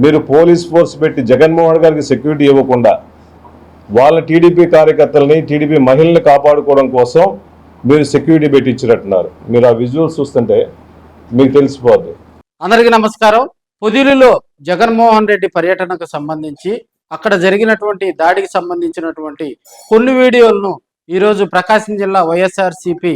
మీరు police force పెట్టి జగన్మోహన్ గారికి సెక్యూరిటీ ఇవ్వకుండా వాళ్ళ టీడీపీ కార్యకర్తలని టీడీపీ మహిళల్ని కాపాడుకోవడం కోసం మీరు సెక్యూరిటీ పెట్టి ఇచ్చినట్టున్నారు. మీరు ఆ విజువల్స్ చూస్తుంటే మీకు తెలిసిపోద్ది. అందరికీ నమస్కారం. పొదిలిలో జగన్మోహన్ రెడ్డి పర్యటనకు సంబంధించి అక్కడ జరిగినటువంటి దాడికి సంబంధించినటువంటి కొన్ని వీడియోలను ఈరోజు ప్రకాశం జిల్లా వైఎస్ఆర్సీపీ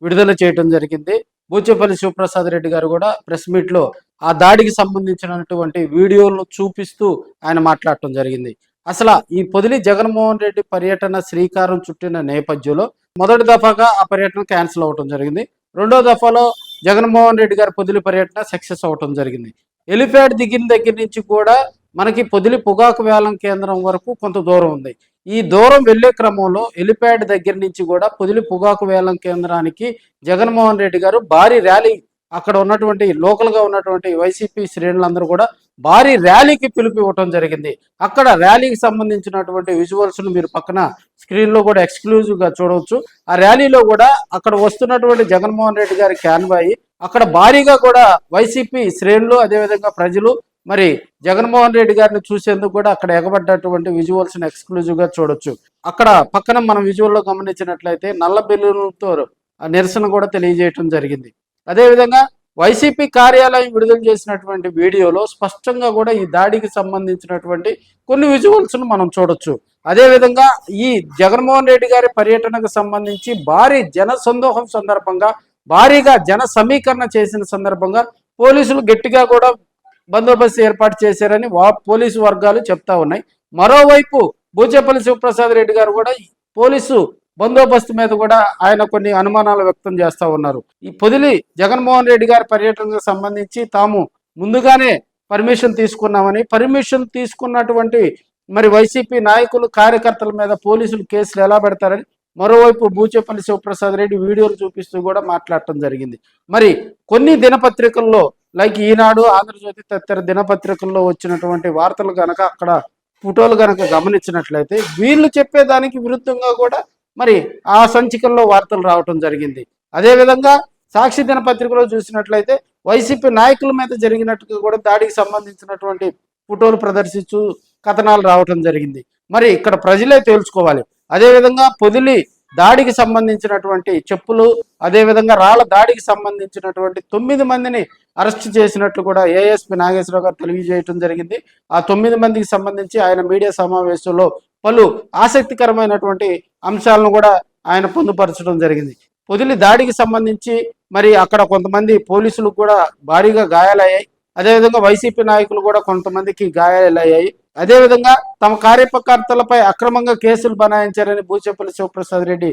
విడుదల చేయడం జరిగింది. బూచేపల్లి శివప్రసాద్ రెడ్డి గారు కూడా ప్రెస్ మీట్లో ఆ దాడికి సంబంధించినటువంటి వీడియోలను చూపిస్తూ ఆయన మాట్లాడటం జరిగింది. అసలు ఈ పొదిలి జగన్మోహన్ రెడ్డి పర్యటన శ్రీకారం చుట్టిన నేపథ్యంలో మొదటి దఫాగా ఆ పర్యటన క్యాన్సిల్ అవ్వటం జరిగింది. రెండో దఫాలో జగన్మోహన్ రెడ్డి గారి పొదిలి పర్యటన సక్సెస్ అవటం జరిగింది. ఎలిఫాడ్ దిగిన దగ్గర నుంచి కూడా మనకి పొదిలి పొగాకు వేలం కేంద్రం వరకు కొంత దూరం ఉంది. ఈ దూరం వెళ్లే క్రమంలో ఎలిప్యాడ్ దగ్గర నుంచి కూడా పొదిలి పొగాకు వేలం కేంద్రానికి జగన్మోహన్ రెడ్డి గారు భారీ ర్యాలీ, అక్కడ ఉన్నటువంటి లోకల్గా ఉన్నటువంటి వైసీపీ శ్రేణులందరూ కూడా భారీ ర్యాలీకి పిలుపు ఇవ్వటం జరిగింది. అక్కడ ర్యాలీకి సంబంధించినటువంటి విజువల్స్ను మీరు పక్కన స్క్రీన్లో కూడా ఎక్స్క్లూజివ్గా చూడవచ్చు. ఆ ర్యాలీలో కూడా అక్కడ వస్తున్నటువంటి జగన్మోహన్ రెడ్డి గారి క్యాన్వాయి అక్కడ భారీగా కూడా వైసీపీ శ్రేణులు అదేవిధంగా ప్రజలు మరి జగన్మోహన్ రెడ్డి గారిని చూసేందుకు కూడా అక్కడ ఎగబడ్డటువంటి విజువల్స్ ఎక్స్క్లూజివ్గా చూడొచ్చు. అక్కడ పక్కన మనం విజువల్లో గమనించినట్లయితే నల్ల బెలూన్లతో నిరసన కూడా తెలియజేయటం జరిగింది. అదేవిధంగా వైసీపీ కార్యాలయం విడుదల చేసినటువంటి వీడియోలో స్పష్టంగా కూడా ఈ దాడికి సంబంధించినటువంటి కొన్ని విజువల్స్ను మనం చూడొచ్చు. అదేవిధంగా ఈ జగన్మోహన్ రెడ్డి గారి పర్యటనకు సంబంధించి భారీ జన సందోహం సందర్భంగా భారీగా జన సమీకరణ చేసిన సందర్భంగా పోలీసులు గట్టిగా కూడా బందోబస్తు ఏర్పాటు చేశారని పోలీసు వర్గాలు చెప్తా ఉన్నాయి. మరోవైపు బూచేపల్లి శివప్రసాద్ రెడ్డి గారు కూడా పోలీసు బందోబస్తు మీద కూడా ఆయన కొన్ని అనుమానాలు వ్యక్తం చేస్తూ ఉన్నారు. ఈ పొదిలి జగన్మోహన్ రెడ్డి గారి పర్యటనకు సంబంధించి తాము ముందుగానే పర్మిషన్ తీసుకున్నామని, పర్మిషన్ తీసుకున్నటువంటి మరి వైసీపీ నాయకులు కార్యకర్తల మీద పోలీసులు కేసులు ఎలా పెడతారని మరోవైపు బూచేపల్లి శివప్రసాద్ రెడ్డి వీడియోలు చూపిస్తూ కూడా మాట్లాడటం జరిగింది. మరి కొన్ని దినపత్రికల్లో లైక్ ఈనాడు, ఆంధ్రజ్యోతి తదితర దినపత్రికల్లో వచ్చినటువంటి వార్తలు కనుక అక్కడ ఫోటోలు కనుక గమనించినట్లయితే వీళ్ళు చెప్పేదానికి విరుద్ధంగా కూడా మరి ఆ సంచికల్లో వార్తలు రావటం జరిగింది. అదేవిధంగా సాక్షి దినపత్రికలో చూసినట్లయితే వైసీపీ నాయకుల మీద జరిగినట్టుగా కూడా దాడికి సంబంధించినటువంటి ఫోటోలు ప్రదర్శించు కథనాలు రావటం జరిగింది. మరి ఇక్కడ ప్రజలే తేల్చుకోవాలి. అదేవిధంగా పొదిలి దాడికి సంబంధించినటువంటి చెప్పులు, అదేవిధంగా రాళ్ల దాడికి సంబంధించినటువంటి 9 మందిని అరెస్ట్ చేసినట్లు కూడా ఏఎస్పీ నాగేశ్వరరావు గారు తెలియజేయటం జరిగింది. ఆ 9 మందికి సంబంధించి ఆయన మీడియా సమావేశంలో పలు ఆసక్తికరమైనటువంటి అంశాలను కూడా ఆయన పొందుపరచడం జరిగింది. పొదిలి దాడికి సంబంధించి మరి అక్కడ కొంతమంది పోలీసులకు కూడా భారీగా గాయాలయ్యాయి. అదేవిధంగా వైసీపీ నాయకులు కూడా కొంతమందికి గాయాలయ్యాయి. అదేవిధంగా తమ కార్యకర్తలపై అక్రమంగా కేసులు బనాయించారని బూచేపల్లి శివప్రసాద్ రెడ్డి